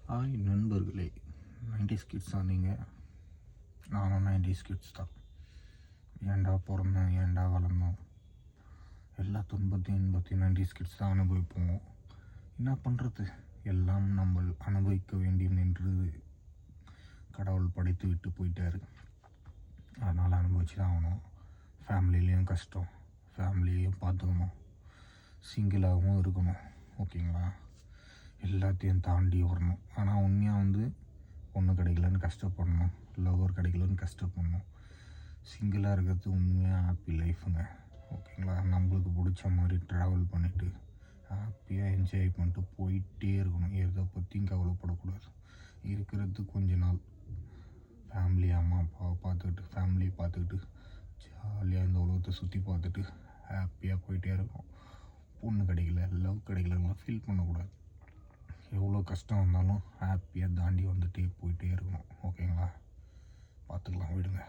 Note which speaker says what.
Speaker 1: Hi நண்பர்களே, 90s kids தான் நீங்கள். நானும் 90s கிட்ஸ் தான். ஏன்டா பிறந்தோம், ஏன்டா வளர்ந்தோம், எல்லா துன்பத்தையும் இன்பத்தையும் 90s கிட்ஸ் தான் அனுபவிப்போம். என்ன பண்ணுறது, எல்லாம் நம்ம அனுபவிக்க வேண்டும் என்று கடவுள் படைத்து விட்டு போயிட்டார். அதனால் அனுபவிச்சு தான் ஆகணும். ஃபேமிலிலேயும் கஷ்டம், ஃபேமிலியையும் பார்த்துக்கணும், சிங்கிளாகவும் இருக்கணும். ஓகேங்களா, எல்லாத்தையும் தாண்டி வரணும். ஆனால் உண்மையாக பொண்ணு கிடைக்கலன்னு கஷ்டப்படணும், லவ்வர் கிடைக்கலன்னு கஷ்டப்படணும். சிங்கிளாக இருக்கிறது உண்மையாக ஹாப்பி லைஃபுங்க. ஓகேங்களா, நம்மளுக்கு பிடிச்ச மாதிரி ட்ராவல் பண்ணிவிட்டு ஹாப்பியாக என்ஜாய் பண்ணிட்டு போயிட்டே இருக்கணும். எதை பற்றியும் கவலைப்படக்கூடாது. இருக்கிறது கொஞ்ச நாள் ஃபேமிலி, அம்மா அப்பாவை பார்த்துக்கிட்டு, ஃபேமிலியை பார்த்துக்கிட்டு ஜாலியாக இந்த உலகத்தை சுற்றி பார்த்துட்டு ஹாப்பியாக போயிட்டே இருக்கணும். பொண்ணு கிடைக்கல, லவ் கிடைக்கலலாம் ஃபீல் பண்ணக்கூடாது. எவ்வளோ கஷ்டம் வந்தாலும் ஹாப்பியாக தாண்டி வந்துட்டே போயிட்டே இருக்கணும். ஓகேங்களா, பார்த்துக்கலாம், விடுங்க.